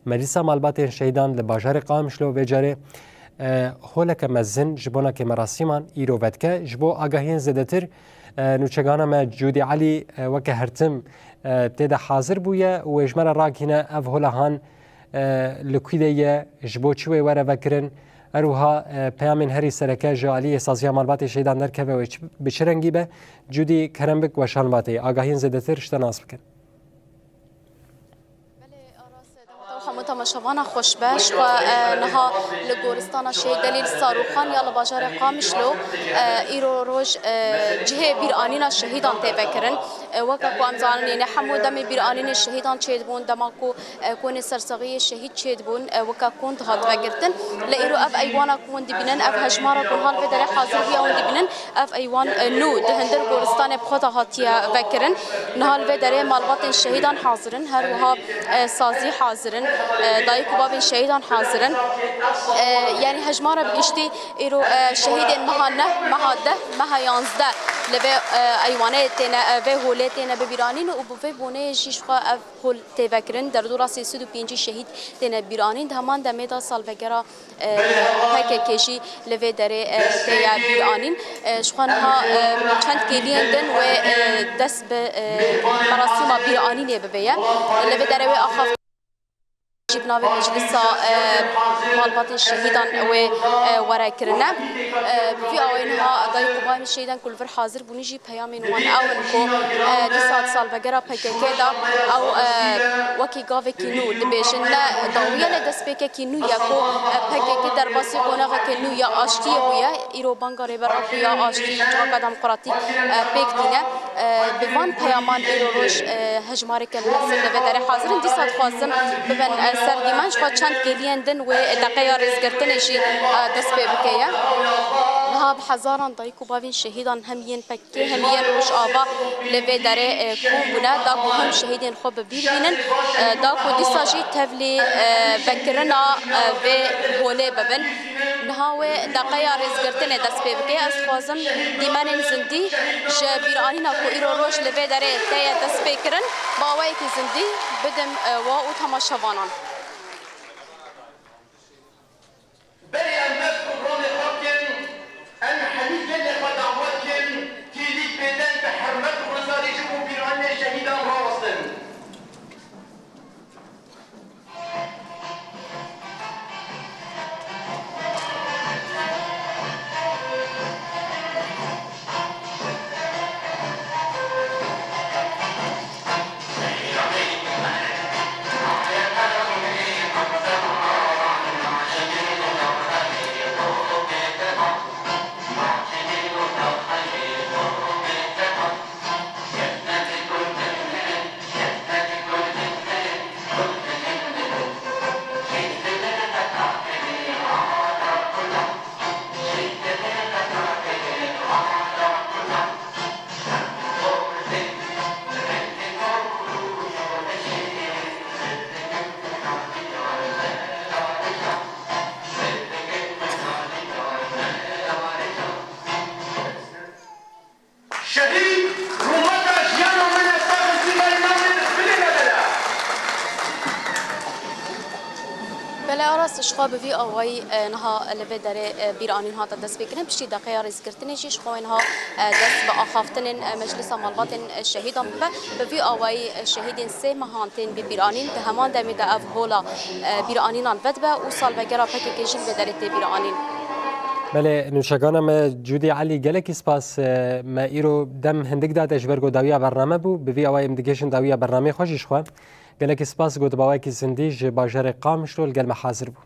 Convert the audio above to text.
مجلس مالبات شهیدان لباجار قامشلو بجاره هولک مزن جبونا که مراسمان ایرو ودکه جبو آگاهین زدتر نوچگانا ما جودی علی وکه هرتم تیدا حاضر بویه و اجمال راکینه اف هولهان لکویده جبو چوی وره وکرن اروها پیامین هری سرکه جالی سازیا مالبات شهیدان درکه و بچرنگی به جودی کرمبک و شانباتی آگاهین زدتر شتناس بکن. حموتا مشوانه خوشبش و نها لگورستان شهید دلیل ساروخان یا لباجار قامشلو ایرو روش جهه بیرانین شهیدان تفکرن وقت قام زانین نحمو دم بیرانین شهیدان چید بون دماکو کون سرسغی شهید چید بون وقت کند هات وگرتن لایرو اف ایوانا کون دبینن اف هجمارا کون حال بدر حاضر بیا اون دبینن اف ایوان نو دهندر گورستان بخدا هاتیا وکرن نهال بدر مالبات شهیدان حاضرن هر وها سازی حاضرن دایک و بابین شهیدان حاضرن یعنی هجمارا بگشتی ایرو شهید مهاده مهیانزده لبه ایوانه تنه به هوله تنه ببیرانین و به بونه جیشخا هول تفکرن در دورا 305 شهید تنه بیرانین همان دمیدا سالوگرا هک کشی لبه دره تیا بیرانین شخانها چند کلیندن و دست به مراسم بیرانین ببیه لبه دره و آخاف جبنا به مجلس مالبات شهیدان و ورکرنا في آوینها دای قبای شهیدان کل فر حاضر بونیجی پیامین وان آون کو 200 سال بگرا پکیدا او وکی گاو کینو دبیشن لا داویا لدست بک کینو یا کو پکیک در باسی قناغ کینو یا آشتی بویا ایرو بانگاری برا یا آشتی جواب دموکراتیک پکتینه بوان پیامان ایرو روش هجماری که مسئله بدر حاضرین 200 خواستم ببن سردیمانش خود چند گلیندن و دقیقه رزگرتنشی دست به بکیه نها بحزاران دایکو باوین شهیدان همین پکی همین روش آبا لبه داره کون بنا داکو هم شهیدین خوب ببینن داکو دیساجی تفلی بکرنا و هوله ببن نها و دقیقه رزگرتن دست به بکیه از خوازم دیمان زندی جبیرانینا کو ایرو روش لبه داره تای دست بکرن باوی که زندی بدم و او تماشاوانان شخاب في أوي نها لبه داره بیرانین ها دست بگیرن بشی دقیقه ریزگرتنی شخوین ها دست به آخافتن مجلس مالبات شهیدان به في أوي شهیدین سه مهانتین بیرانین به همان دمی ده هولا بیرانینان بدبه و سال بگیرا پکی کشید به داره بیرانین. بله نوشگانه ما جودی علی گلکی سپاس ما ایرو دم هندک داد اجبرگو داویا برنامه بو به في أوي امدیگشن داویا برنامه خوشش خو گلکی سپاس گود باوی کی زندیج باجر قامشلو الگل محاضر بو.